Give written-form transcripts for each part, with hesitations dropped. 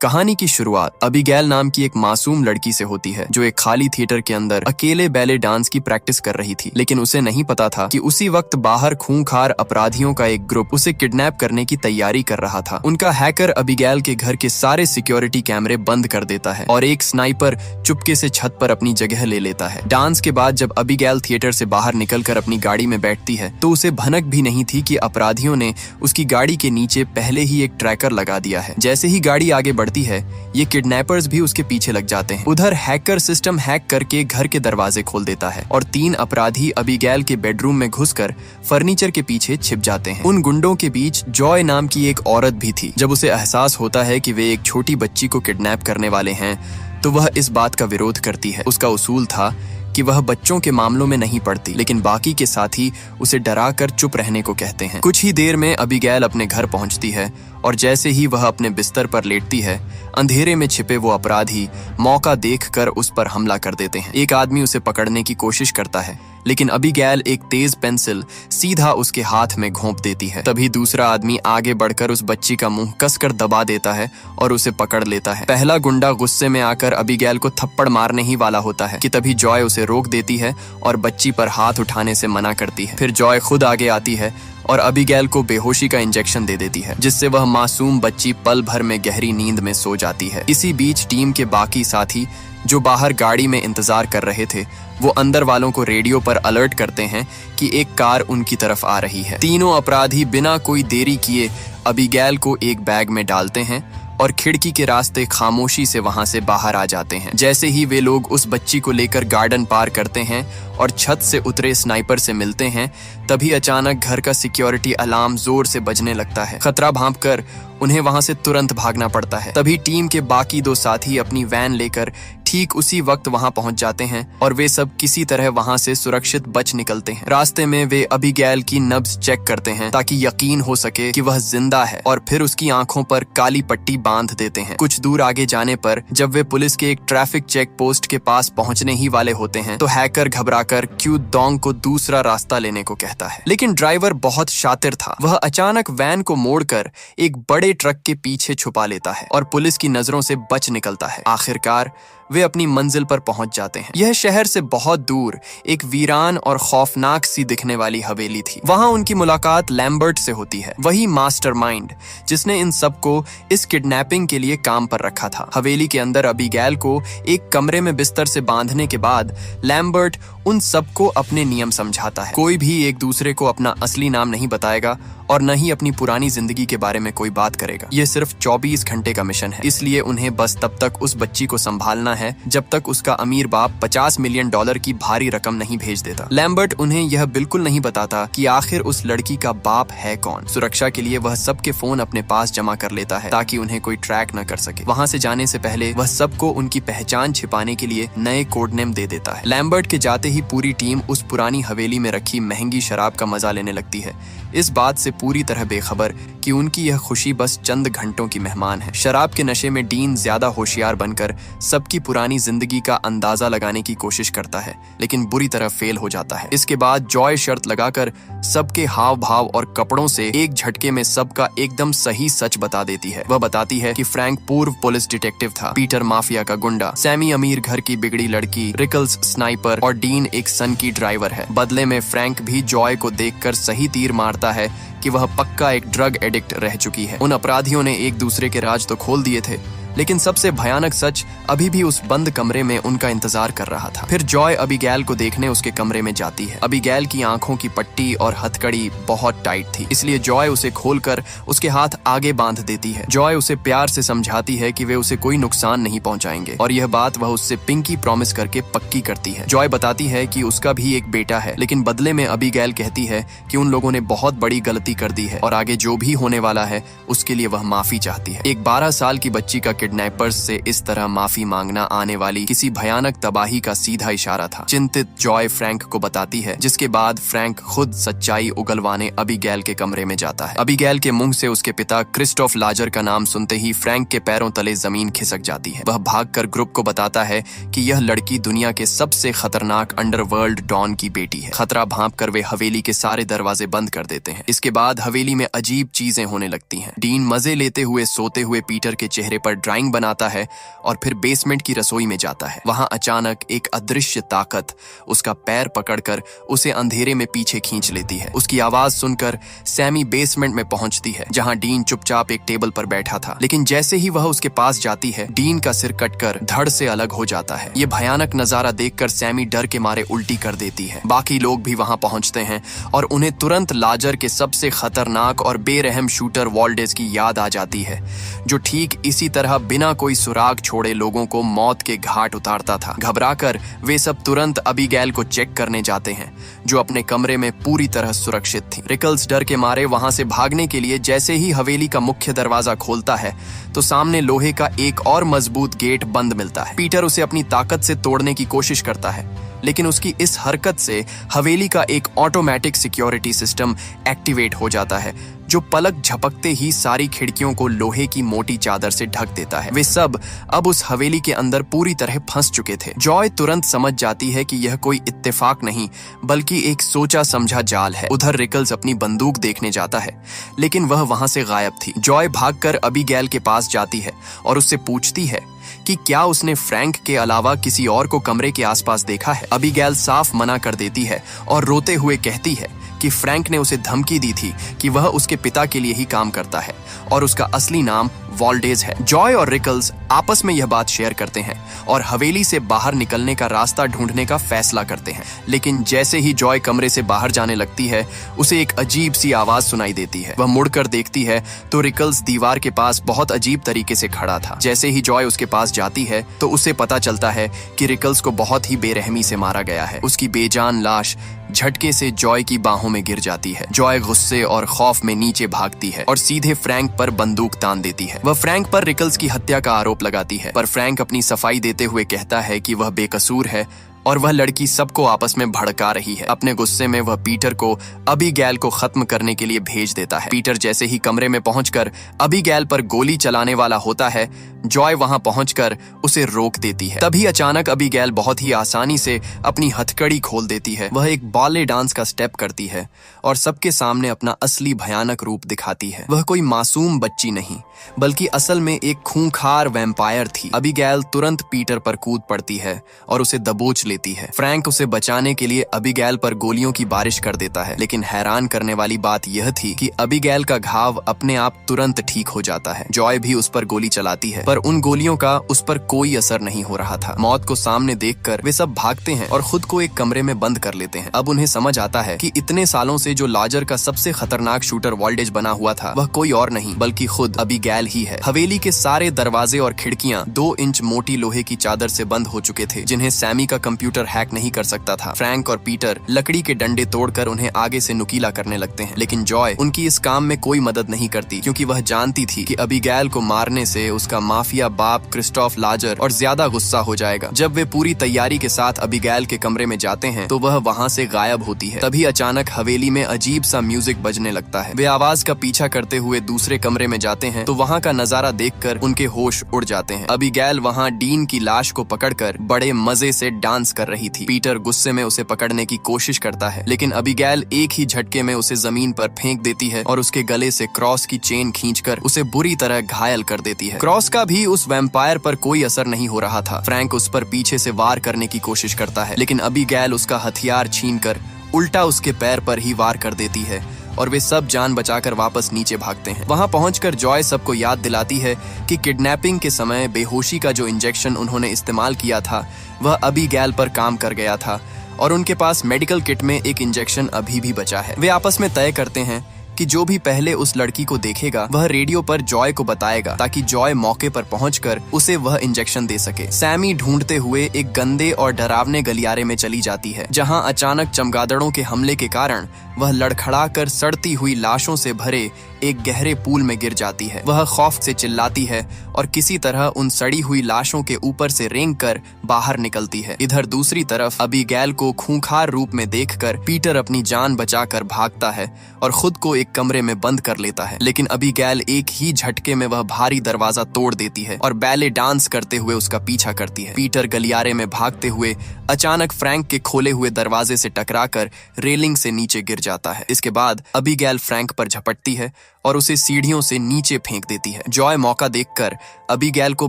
कहानी की शुरुआत अबीगैल नाम की एक मासूम लड़की से होती है जो एक खाली थिएटर के अंदर अकेले बैले डांस की प्रैक्टिस कर रही थी। लेकिन उसे नहीं पता था कि उसी वक्त बाहर खूंखार अपराधियों का एक ग्रुप उसे किडनैप करने की तैयारी कर रहा था। उनका हैकर अबीगैल के घर के सारे सिक्योरिटी कैमरे बंद कर देता है और एक स्नाइपर चुपके से छत पर अपनी जगह ले लेता है। डांस के बाद जब अबीगैल थिएटर से बाहर निकलकर अपनी गाड़ी में बैठती है तो उसे भनक भी नहीं थी कि अपराधियों ने उसकी गाड़ी के नीचे पहले ही एक ट्रैकर लगा दिया है। जैसे ही गाड़ी आगे बढ़ती है ये किडनैपर्स भी उसके पीछे लग जाते हैं। उधर हैकर सिस्टम हैक करके घर के दरवाजे खोल देता है और 3 अपराधी अबीगैल के बेडरूम में घुसकर फर्नीचर के पीछे छिप जाते हैं। उन गुंडों के बीच जॉय नाम की एक औरत भी थी। जब उसे एहसास होता है कि वे एक छोटी बच्ची को किडनैप करने वाले हैं तो वह इस बात का विरोध करती है। उसका उसूल था कि वह बच्चों के मामलों में नहीं पड़ती, लेकिन बाकी के साथी उसे डरा कर चुप रहने को कहते हैं। कुछ ही देर में अबीगैल अपने घर पहुंचती है और जैसे ही वह अपने बिस्तर पर लेटती है अंधेरे में छिपे वो अपराधी मौका देखकर उस पर हमला कर देते हैं। एक आदमी उसे पकड़ने की कोशिश करता है लेकिन अबीगैल एक तेज पेंसिल सीधा उसके हाथ में घोंप देती है। तभी दूसरा आदमी आगे बढ़कर उस बच्ची का मुंह कसकर दबा देता है और उसे पकड़ लेता है। पहला गुंडा गुस्से में आकर अबीगैल को थप्पड़ मारने ही वाला होता है कि तभी जॉय उसे रोक देती है और बच्ची पर हाथ उठाने से मना करती है। फिर जॉय खुद आगे आती है और अबीगैल को बेहोशी का इंजेक्शन दे देती है जिससे वह मासूम बच्ची पल भर में गहरी नींद में सो जाती है। इसी बीच टीम के बाकी साथी जो बाहर गाड़ी में इंतजार कर रहे थे वो अंदर वालों को रेडियो पर अलर्ट करते हैं कि एक कार उनकी तरफ आ रही है। तीनों अपराधी बिना कोई देरी किए अबीगैल को एक बैग में डालते हैं और खिड़की के रास्ते खामोशी से वहां से बाहर आ जाते हैं। जैसे ही वे लोग उस बच्ची को लेकर गार्डन पार करते हैं और छत से उतरे स्नाइपर से मिलते हैं तभी अचानक घर का सिक्योरिटी अलार्म जोर से बजने लगता है। खतरा भांपकर उन्हें वहां से तुरंत भागना पड़ता है। तभी टीम के बाकी 2 साथी अपनी वैन लेकर ठीक उसी वक्त वहां पहुंच जाते हैं और वे सब किसी तरह वहां से सुरक्षित बच निकलते हैं। रास्ते में वे अबीगैल की नब्ज चेक करते हैं ताकि यकीन हो सके कि वह जिंदा है और फिर उसकी आंखों पर काली पट्टी बांध देते हैं। कुछ दूर आगे जाने पर जब वे पुलिस के एक ट्रैफिक चेक पोस्ट के पास पहुंचने ही वाले होते हैं तो हैकर घबराकर क्यू दोंग को दूसरा रास्ता लेने को कहता है। लेकिन ड्राइवर बहुत शातिर था। वह अचानक वैन को मोड़कर एक बड़े ट्रक के पीछे छुपा लेता है और पुलिस की नजरों से बच निकलता है। आखिरकार वे अपनी मंजिल पर पहुंच जाते हैं। यह शहर से बहुत दूर एक वीरान और खौफनाक सी दिखने वाली हवेली थी। वहां उनकी मुलाकात लैम्बर्ट से होती है, वही मास्टरमाइंड जिसने इन सबको इस किडनैपिंग के लिए काम पर रखा था। हवेली के अंदर अबीगैल को एक कमरे में बिस्तर से बांधने के बाद लैम्बर्ट उन सबको अपने नियम समझाता है। कोई भी एक दूसरे को अपना असली नाम नहीं बताएगा और न ही अपनी पुरानी जिंदगी के बारे में कोई बात करेगा। यह सिर्फ 24 घंटे का मिशन है, इसलिए उन्हें बस तब तक उस बच्ची को संभालना है जब तक उसका अमीर बाप $50 मिलियन की भारी रकम नहीं भेज देता। लैम्बर्ट उन्हें यह बिल्कुल नहीं बताता कि आखिर उस लड़की का बाप है कौन। सुरक्षा के लिए वह सबके फोन अपने पास जमा कर लेता है ताकि उन्हें कोई ट्रैक न कर सके। वहां से जाने से पहले वह सबको उनकी पहचान छिपाने के लिए नए कोड नेम दे देता है। लैम्बर्ट के जाते ही पूरी टीम उस पुरानी हवेली में रखी महंगी शराब का मजा लेने लगती है, इस बात से पूरी तरह बेखबर कि उनकी यह खुशी बस चंद घंटों की मेहमान है। शराब के नशे में डीन ज्यादा होशियार बनकर सबकी पुरानी जिंदगी का अंदाजा लगाने की कोशिश करता है लेकिन बुरी तरह फेल हो जाता है। इसके बाद जॉय शर्त लगाकर सबके हाव भाव और कपड़ों से एक झटके में सबका एकदम सही सच बता देती है। वह बताती है कि फ्रैंक पूर्व पुलिस डिटेक्टिव था, पीटर माफिया का गुंडा, सैमी अमीर घर की बिगड़ी लड़की, रिकल्स स्नाइपर और डीन एक सन की ड्राइवर है। बदले में फ्रैंक भी जॉय को देखकर सही तीर मारता है कि वह पक्का एक ड्रग एडिक्ट रह चुकी है। उन अपराधियों ने एक दूसरे के राज तो खोल दिए थे लेकिन सबसे भयानक सच अभी भी उस बंद कमरे में उनका इंतजार कर रहा था। फिर जॉय अबीगैल को देखने उसके कमरे में जाती है। अबीगैल की आंखों की पट्टी और हथकड़ी बहुत टाइट थी, इसलिए जॉय उसे खोलकर उसके हाथ आगे बांध देती है। जॉय उसे प्यार से समझाती है कि वे उसे कोई नुकसान नहीं पहुंचाएंगे और यह बात वह उससे पिंकी प्रॉमिस करके पक्की करती है। जॉय बताती है कि उसका भी एक बेटा है लेकिन बदले में अबीगैल कहती है कि उन लोगों ने बहुत बड़ी गलती कर दी है और आगे जो भी होने वाला है उसके लिए वह माफी चाहती है। एक 12 साल की बच्ची का किडनैपर्स से इस तरह माफी मांगना आने वाली किसी भयानक तबाही का सीधा इशारा था। चिंतित जॉय फ्रैंक को बताती है जिसके बाद फ्रैंक खुद सच्चाई उगलवाने अबीगैल के कमरे में जाता है। अबीगैल के मुंह से उसके पिता क्रिस्टोफ लाजर का नाम सुनते ही फ्रैंक के पैरों तले जमीन खिसक जाती है। वह भागकर ग्रुप को बताता है कि यह लड़की दुनिया के सबसे खतरनाक अंडरवर्ल्ड डॉन की बेटी है। खतरा भांपकर वे हवेली के सारे दरवाजे बंद कर देते हैं। इसके बाद हवेली में अजीब चीजें होने लगती हैं। डीन मजे लेते हुए सोते हुए पीटर के चेहरे पर ड्राइंग ड्राइंग बनाता है और फिर बेसमेंट की रसोई में जाता है। वहां अचानक एक अदृश्य ताकत उसका पैर पकड़कर उसे अंधेरे में पीछे खींच लेती है। उसकी आवाज सुनकर सैमी बेसमेंट में पहुंचती है, जहां डीन चुपचाप एक टेबल पर बैठा था। लेकिन जैसे ही वह उसके पास जाती है, डीन का सिर कटकर धड़ से अलग हो जाता है। ये भयानक नजारा देखकर सैमी डर के मारे उल्टी कर देती है। बाकी लोग भी वहां पहुंचते हैं और उन्हें तुरंत लाजर के सबसे खतरनाक और बेरहम शूटर वॉल्डेज की याद आ जाती है, जो ठीक इसी तरह बिना कोई सुराग छोड़े लोगों को मौत के घाट उतारता था। घबराकर वे सब तुरंत अबीगैल को चेक करने जाते हैं, जो अपने कमरे में पूरी तरह सुरक्षित थी। रिकल्स डर के मारे वहां से भागने के लिए जैसे ही हवेली का मुख्य दरवाजा खोलता है, तो सामने लोहे का एक और मजबूत गेट बंद मिलता है। पीटर उसे अपनी ताकत से तोड़ने की कोशिश करता है, लेकिन उसकी इस हरकत से हवेली का एक ऑटोमेटिक सिक्योरिटी सिस्टम एक्टिवेट हो जाता है, जो पलक झपकते ही सारी खिड़कियों को लोहे की मोटी चादर से ढक देता है। वे सब अब उस हवेली के अंदर पूरी तरह फंस चुके थे। जॉय तुरंत समझ जाती है कि यह कोई इत्तेफाक नहीं, बल्कि एक सोचा समझा जाल है। उधर रिकल्स अपनी बंदूक देखने जाता है, लेकिन वह वहां से गायब थी। जॉय भागकर अबीगैल के पास जाती है और उससे पूछती है कि क्या उसने फ्रैंक के अलावा किसी और को कमरे के आसपास देखा है। अबीगैल साफ मना कर देती है और रोते हुए कहती है कि फ्रैंक ने उसे धमकी दी थी कि वह उसके पिता के लिए ही काम करता है और उसका असली नाम वॉल्डेज है। जॉय और रिकल्स आपस में यह बात शेयर करते हैं और हवेली से बाहर निकलने का रास्ता ढूंढने का फैसला करते हैं। लेकिन जैसे ही जॉय कमरे से बाहर जाने लगती है, उसे एक अजीब सी आवाज सुनाई देती है। वह मुड़कर देखती है तो रिकल्स दीवार के पास बहुत अजीब तरीके से खड़ा था। जैसे ही जॉय उसके पास जाती है तो उसे पता चलता है कि रिकल्स को बहुत ही बेरहमी से मारा गया है। उसकी बेजान लाश झटके से जॉय की बाहों में गिर जाती है। जॉय गुस्से और खौफ में नीचे भागती है और सीधे फ्रैंक पर बंदूक तान देती है। वह फ्रैंक पर रिकल्स की हत्या का आरोप लगाती है, पर फ्रैंक अपनी सफाई देते हुए कहता है कि वह बेकसूर है और वह लड़की सबको आपस में भड़का रही है। अपने गुस्से में वह पीटर को अबीगैल को खत्म करने के लिए भेज देता है। पीटर जैसे ही कमरे में पहुंचकर अबीगैल पर गोली चलाने वाला होता है, जॉय वहां पहुंचकर उसे रोक देती है। तभी अचानक अबीगैल बहुत ही आसानी से अपनी हथकड़ी खोल देती है। वह एक बाले डांस का स्टेप करती है और सबके सामने अपना असली भयानक रूप दिखाती है। वह कोई मासूम बच्ची नहीं, बल्कि असल में एक खूंखार वैम्पायर थी। अबीगैल तुरंत पीटर पर कूद पड़ती है और उसे दबोच लेती है। फ्रैंक उसे बचाने के लिए अबीगैल पर गोलियों की बारिश कर देता है, लेकिन हैरान करने वाली बात यह थी कि अबीगैल का घाव अपने आप तुरंत ठीक हो जाता है। जॉय भी उस पर गोली चलाती है, पर उन गोलियों का उस पर कोई असर नहीं हो रहा था। मौत को सामने देखकर वे सब भागते हैं और खुद को एक कमरे में बंद कर लेते हैं। अब उन्हें समझ आता है कि इतने सालों से जो लाजर का सबसे खतरनाक शूटर वॉल्डेज बना हुआ था, वह कोई और नहीं बल्कि खुद अबीगैल ही है। हवेली के सारे दरवाजे और खिड़कियां 2 इंच मोटी लोहे की चादर से बंद हो चुके थे, जिन्हें सैमी का कंप्यूटर हैक नहीं कर सकता था। फ्रैंक और पीटर लकड़ी के डंडे तोड़कर उन्हें आगे से नुकीला करने लगते हैं, लेकिन जॉय उनकी इस काम में कोई मदद नहीं करती, क्योंकि वह जानती थी कि अबीगैल को मारने से उसका माफिया बाप क्रिस्टोफ लाजर और ज्यादा गुस्सा हो जाएगा। जब वे पूरी तैयारी के साथ अबीगैल के कमरे में जाते हैं तो वह वहां से गायब होती है। तभी अचानक हवेली में अजीब सा म्यूजिक बजने लगता है। वे आवाज का पीछा करते हुए दूसरे कमरे में जाते हैं तो वहां का नजारा देखकर उनके होश उड़ जाते हैं। अबीगैल वहां डीन की लाश को पकड़कर बड़े मजे से डांस कर रही थी। पीटर गुस्से में उसे पकड़ने की कोशिश करता है, लेकिन अबीगैल एक ही झटके में उसे जमीन पर फेंक देती है और उसके गले से क्रॉस की चेन खींचकर उसे बुरी तरह घायल कर देती है। क्रॉस का भी उस वैम्पायर पर कोई असर नहीं हो रहा था। फ्रैंक उस पर पीछे से वार करने की कोशिश करता है, लेकिन अबीगैल उसका हथियार छीनकर उल्टा उसके पैर पर ही वार कर देती है और वे सब जान बचाकर वापस नीचे भागते हैं। वहां पहुंचकर जॉय सबको याद दिलाती है कि किडनैपिंग के समय बेहोशी का जो इंजेक्शन उन्होंने इस्तेमाल किया था, वह अबीगैल पर काम कर गया था और उनके पास मेडिकल किट में एक इंजेक्शन अभी भी बचा है। वे आपस में तय करते हैं कि जो भी पहले उस लड़की को देखेगा वह रेडियो पर जॉय को बताएगा, ताकि जॉय मौके पर पहुंचकर उसे वह इंजेक्शन दे सके। सैमी ढूंढते हुए एक गंदे और डरावने गलियारे में चली जाती है, जहां अचानक चमगादड़ों के हमले के कारण वह लड़खड़ाकर सड़ती हुई लाशों से भरे एक गहरे पूल में गिर जाती है। वह खौफ से चिल्लाती है और किसी तरह उन सड़ी हुई लाशों के ऊपर से रेंगकर बाहर निकलती है। इधर दूसरी तरफ अबीगैल को खूंखार रूप में देखकर पीटर अपनी जान बचाकर भागता है और खुद को एक कमरे में बंद कर लेता है, लेकिन अबीगैल एक ही झटके में वह भारी दरवाजा तोड़ देती है और बैले डांस करते हुए उसका पीछा करती है। पीटर गलियारे में भागते हुए अचानक फ्रैंक के खोले हुए दरवाजे से टकराकर रेलिंग से नीचे गिर जाता है। इसके बाद अबीगैल फ्रैंक पर झपटती है और उसे सीढ़ियों से नीचे फेंक देती है। जॉय मौका देखकर अबीगैल को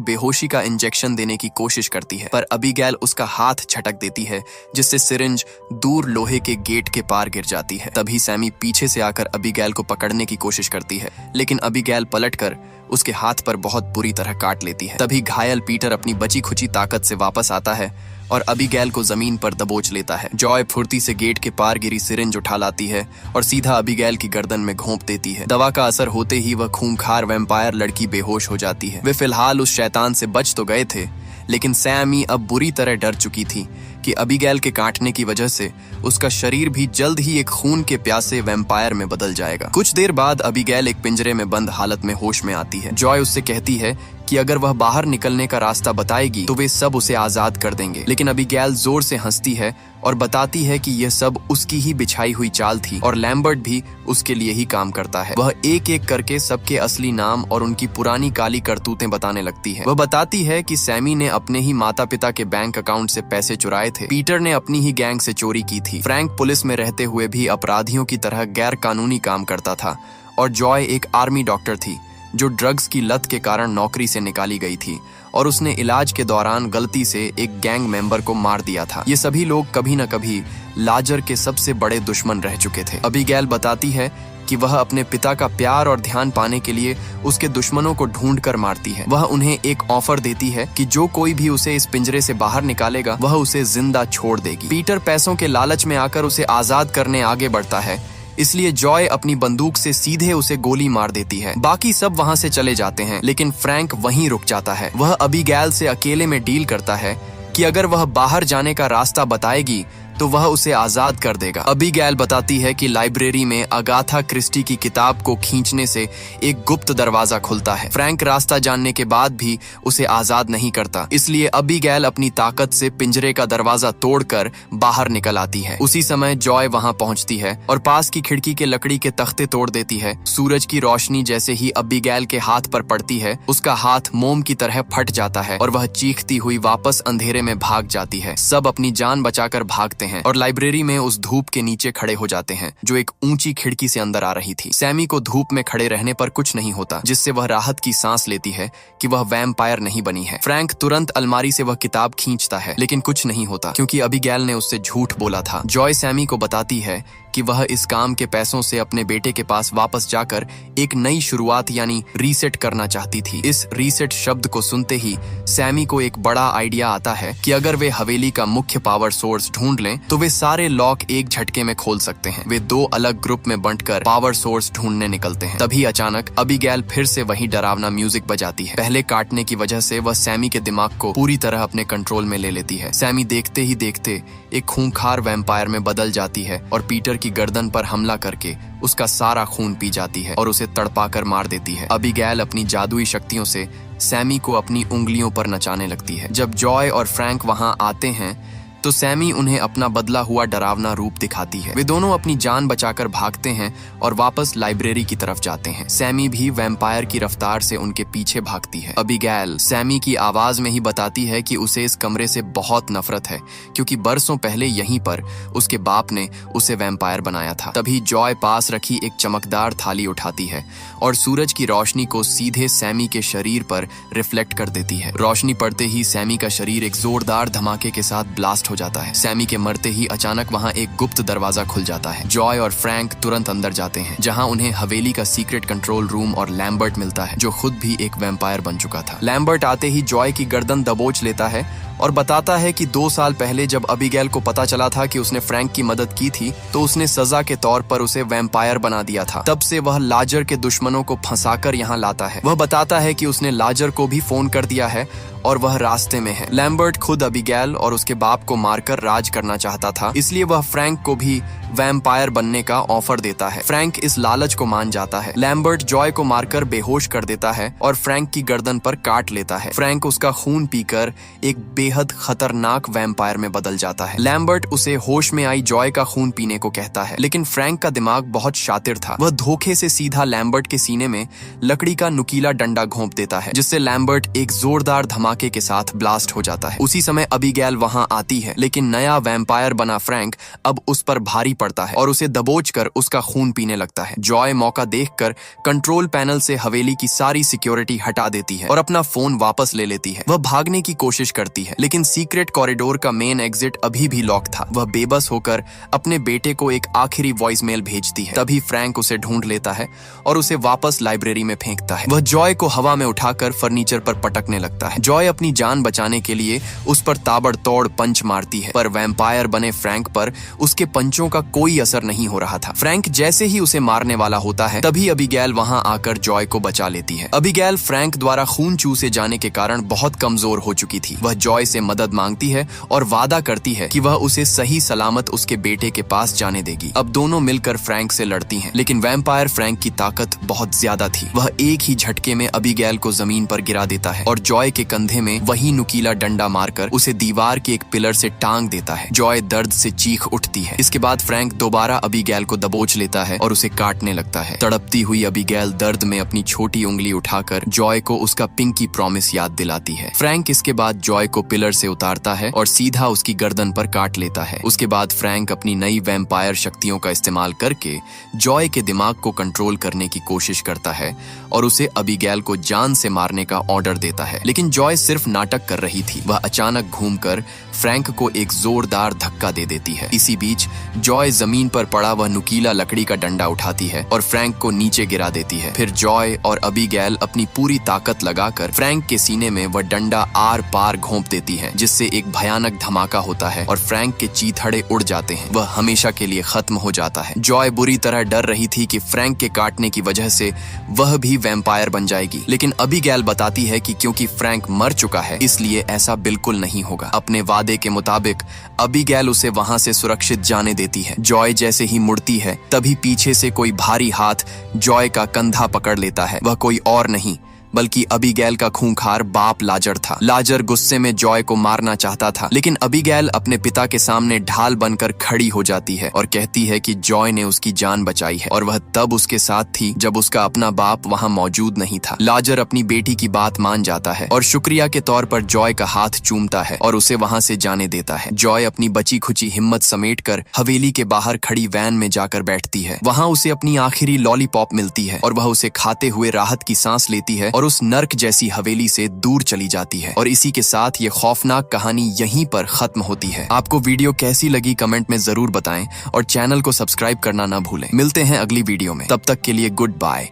बेहोशी का इंजेक्शन देने की कोशिश करती है, पर अबीगैल उसका हाथ झटक देती है, जिससे सिरिंज दूर लोहे के गेट के पार गिर जाती है। तभी सैमी पीछे से आकर अबीगैल को पकड़ने की कोशिश करती है, लेकिन अबीगैल पलटकर उसके हाथ पर बहुत बुरी तरह काट लेती है। तभी घायल पीटर अपनी बची खुची ताकत से वापस आता है और अबीगैल को जमीन पर दबोच लेता है। जॉय फुर्ती से गेट के पार गिरी सिरिंज उठा लाती है और सीधा अबीगैल की गर्दन में घोंप देती है। दवा का असर होते ही वह खूंखार वैम्पायर लड़की बेहोश हो जाती है। वे फिलहाल उस शैतान से बच तो गए थे, लेकिन सैमी अब बुरी तरह डर चुकी थी कि अबीगैल के काटने की वजह से उसका शरीर भी जल्द ही एक खून के प्यासे वैम्पायर में बदल जाएगा। कुछ देर बाद अबीगैल एक पिंजरे में बंद हालत में होश में आती है। जॉय उससे कहती है कि अगर वह बाहर निकलने का रास्ता बताएगी तो वे सब उसे आजाद कर देंगे, लेकिन अबीगैल जोर से हंसती है और बताती है कि यह सब उसकी ही बिछाई हुई चाल थी और लैम्बर्ट भी उसके लिए ही काम करता है। वह एक एक करके सबके असली नाम और उनकी पुरानी काली करतूतें बताने लगती है। वह बताती है कि सैमी ने अपने ही माता पिता के बैंक अकाउंट से पैसे चुराए थे, पीटर ने अपनी ही गैंग से चोरी की थी, फ्रैंक पुलिस में रहते हुए भी अपराधियों की तरह गैर कानूनी काम करता था और जॉय एक आर्मी डॉक्टर थी जो ड्रग्स की लत के कारण नौकरी से निकाली गई थी और उसने इलाज के दौरान गलती से एक गैंग मेंबर को मार दिया था। ये सभी लोग कभी न कभी लाजर के सबसे बड़े दुश्मन रह चुके थे। अबीगैल बताती है कि वह अपने पिता का प्यार और ध्यान पाने के लिए उसके दुश्मनों को ढूंढ कर मारती है। वह उन्हें एक ऑफर देती है कि जो कोई भी उसे इस पिंजरे से बाहर निकालेगा वह उसे जिंदा छोड़ देगी। पीटर पैसों के लालच में आकर उसे आजाद करने आगे बढ़ता है, इसलिए जॉय अपनी बंदूक से सीधे उसे गोली मार देती है। बाकी सब वहां से चले जाते हैं, लेकिन फ्रैंक वहीं रुक जाता है। वह अबीगैल से अकेले में डील करता है कि अगर वह बाहर जाने का रास्ता बताएगी तो वह उसे आजाद कर देगा। अबीगैल बताती है कि लाइब्रेरी में अगाथा क्रिस्टी की किताब को खींचने से एक गुप्त दरवाजा खुलता है। फ्रैंक रास्ता जानने के बाद भी उसे आजाद नहीं करता, इसलिए अबीगैल अपनी ताकत से पिंजरे का दरवाजा तोड़कर बाहर निकल आती है। उसी समय जॉय वहां पहुंचती है और पास की खिड़की के लकड़ी के तख्ते तोड़ देती है। सूरज की रोशनी जैसे ही अबीगैल के हाथ पर पड़ती है, उसका हाथ मोम की तरह फट जाता है और वह चीखती हुई वापस अंधेरे में भाग जाती है। सब अपनी जान बचाकर भागते हैं और लाइब्रेरी में उस धूप के नीचे खड़े हो जाते हैं जो एक ऊंची खिड़की से अंदर आ रही थी। सैमी को धूप में खड़े रहने पर कुछ नहीं होता, जिससे वह राहत की सांस लेती है कि वह वैम्पायर नहीं बनी है। फ्रैंक तुरंत अलमारी से वह किताब खींचता है, लेकिन कुछ नहीं होता क्योंकि अबीगैल ने उससे झूठ बोला था। जॉय सैमी को बताती है कि वह इस काम के पैसों से अपने बेटे के पास वापस जाकर एक नई शुरुआत यानी रीसेट करना चाहती थी। इस रीसेट शब्द को सुनते ही सैमी को एक बड़ा आइडिया आता है कि अगर वे हवेली का मुख्य पावर सोर्स ढूंढ लें तो वे सारे लॉक एक झटके में खोल सकते हैं। वे दो अलग ग्रुप में बंटकर पावर सोर्स ढूंढने निकलते हैं। तभी अचानक अबीगैल फिर से वही डरावना म्यूजिक बजाती है। पहले काटने की वजह से वह सैमी के दिमाग को पूरी तरह अपने कंट्रोल में ले लेती है। सैमी देखते ही देखते एक खूंखार वैम्पायर में बदल जाती है और पीटर की गर्दन पर हमला करके उसका सारा खून पी जाती है और उसे तड़पाकर मार देती है। अबीगैल अपनी जादुई शक्तियों से सैमी को अपनी उंगलियों पर नचाने लगती है। जब जॉय और फ्रैंक वहां आते हैं तो सैमी उन्हें अपना बदला हुआ डरावना रूप दिखाती है। वे दोनों अपनी जान बचाकर भागते हैं और वापस लाइब्रेरी की तरफ जाते हैं। सैमी भी वैम्पायर की रफ्तार से उनके पीछे भागती है। अबीगैल सैमी की आवाज में ही बताती है कि उसे इस कमरे से बहुत नफरत है क्योंकि बरसों पहले यहीं पर उसके बाप ने उसे वैम्पायर बनाया था। तभी जॉय पास रखी एक चमकदार थाली उठाती है और सूरज की रोशनी को सीधे सैमी के शरीर पर रिफ्लेक्ट कर देती है। रोशनी पड़ते ही सैमी का शरीर एक जोरदार धमाके के साथ ब्लास्ट हो जाता है। सैमी के मरते ही अचानक वहां एक गुप्त दरवाजा खुल जाता है। जॉय और फ्रैंक तुरंत अंदर जाते हैं, जहां उन्हें हवेली का सीक्रेट कंट्रोल रूम और लैम्बर्ट मिलता है जो खुद भी एक वैम्पायर बन चुका था। लैम्बर्ट आते ही जॉय की गर्दन दबोच लेता है और बताता है कि 2 साल पहले जब अबीगैल को पता चला था कि उसने फ्रैंक की मदद की थी तो उसने सजा के तौर पर उसे वैम्पायर बना दिया था। तब से वह लाजर के दुश्मनों को फंसाकर यहाँ लाता है। वह बताता है कि उसने लाजर को भी फोन कर दिया है और वह रास्ते में है। लैम्बर्ट खुद अबीगैल और उसके बाप को मारकर राज करना चाहता था, इसलिए वह फ्रैंक को भी वैम्पायर बनने का ऑफर देता है। फ्रैंक इस लालच को मान जाता है। लैम्बर्ट जॉय को मारकर बेहोश कर देता है और फ्रैंक की गर्दन पर काट लेता है। फ्रैंक उसका खून पीकर एक बेहद खतरनाक वैम्पायर में बदल जाता है। लैम्बर्ट उसे होश में आई जॉय का खून पीने को कहता है, लेकिन फ्रैंक का दिमाग बहुत शातिर था। वह धोखे से सीधा लैम्बर्ट के सीने में लकड़ी का नुकीला डंडा घोंप देता है, जिससे लैम्बर्ट एक जोरदार धमाके धमाके के साथ ब्लास्ट हो जाता है। उसी समय अबीगैल वहां आती है, लेकिन नया वैम्पायर बना फ्रैंक अब उस पर भारी पड़ता है और उसे दबोचकर उसका खून पीने लगता है। जॉय मौका देखकर कंट्रोल पैनल से हवेली की सारी सिक्योरिटी हटा देती है और अपना फोन वापस ले लेती है। वह भागने की कोशिश करती है, लेकिन सीक्रेट कॉरिडोर का मेन एग्जिट अभी भी लॉक था। वह बेबस होकर अपने बेटे को एक आखिरी वॉइसमेल भेजती है। तभी फ्रैंक उसे ढूंढ लेता है और उसे वापस लाइब्रेरी में फेंकता है। वह जॉय को हवा में उठाकर फर्नीचर पर पटकने लगता है। जॉय अपनी जान बचाने के लिए उस पर ताबड़तोड़ पंच मारती है, पर वैम्पायर बने फ्रैंक पर उसके पंचों का कोई असर नहीं हो रहा था। फ्रैंक जैसे ही उसे मारने वाला होता है, तभी अबीगैल वहां आकर जॉय को बचा लेती है। अबीगैल फ्रैंक द्वारा खून चूसे जाने के कारण बहुत कमजोर हो चुकी थी। वह जॉय से मदद मांगती है और वादा करती है कि वह उसे सही सलामत उसके बेटे के पास जाने देगी। अब दोनों मिलकर फ्रैंक से लड़ती हैं, लेकिन वैम्पायर फ्रैंक की ताकत बहुत ज्यादा थी। वह एक ही झटके में अबीगैल को जमीन पर गिरा देता है और जॉय के कंधे में वही नुकीला डंडा मारकर उसे दीवार के एक पिलर से टांग देता है। जॉय दर्द से चीख उठती है। इसके बाद फ्रैंक दोबारा अबीगैल को दबोच लेता है और उसे काटने लगता है। तड़पती हुई अबीगैल दर्द में अपनी छोटी उंगली उठाकर जॉय को उसका पिंकी प्रॉमिस याद दिलाती है। फ्रैंक इसके बाद जॉय को पिलर से उतारता है और सीधा उसकी गर्दन पर काट लेता है। उसके बाद फ्रैंक अपनी नई वैम्पायर शक्तियों का इस्तेमाल करके जॉय के दिमाग को कंट्रोल करने की कोशिश करता है और उसे अबीगैल को जान से मारने का ऑर्डर देता है। लेकिन जॉय सिर्फ नाटक कर रही थी। वह अचानक घूमकर फ्रैंक को एक जोरदार धक्का दे देती है। इसी बीच जॉय जमीन पर पड़ा वह नुकीला लकड़ी का डंडा उठाती है और फ्रैंक को नीचे गिरा देती है। फिर जॉय और अबीगैल अपनी पूरी ताकत लगाकर फ्रैंक के सीने में वह डंडा आर पार घोंप देती है, जिससे एक भयानक धमाका होता है और फ्रैंक के चीथड़े उड़ जाते हैं। वह हमेशा के लिए खत्म हो जाता है। जॉय बुरी तरह डर रही थी कि फ्रैंक के काटने की वजह से वह भी वैम्पायर बन जाएगी, लेकिन अबीगैल बताती है कि क्योंकि फ्रैंक मर चुका है इसलिए ऐसा बिल्कुल नहीं होगा। अपने वादे के मुताबिक अबीगैल उसे वहां से सुरक्षित जाने देती है। जॉय जैसे ही मुड़ती है, तभी पीछे से कोई भारी हाथ जॉय का कंधा पकड़ लेता है। वह कोई और नहीं बल्कि अबीगैल का खूंखार बाप लाजर था। लाजर गुस्से में जॉय को मारना चाहता था, लेकिन अबीगैल अपने पिता के सामने ढाल बनकर खड़ी हो जाती है और कहती है कि जॉय ने उसकी जान बचाई है और वह तब उसके साथ थी जब उसका अपना बाप वहां मौजूद नहीं था। लाजर अपनी बेटी की बात मान जाता है और शुक्रिया के तौर पर जॉय का हाथ चूमता है और उसे वहां से जाने देता है। जॉय अपनी बची खुची हिम्मत समेटकर हवेली के बाहर खड़ी वैन में जाकर बैठती है। वहां उसे अपनी आखिरी लॉलीपॉप मिलती है और वह उसे खाते हुए राहत की सांस लेती है और उस नर्क जैसी हवेली से दूर चली जाती है। और इसी के साथ ये खौफनाक कहानी यहीं पर खत्म होती है। आपको वीडियो कैसी लगी कमेंट में जरूर बताएं और चैनल को सब्सक्राइब करना ना भूलें। मिलते हैं अगली वीडियो में, तब तक के लिए गुड बाय।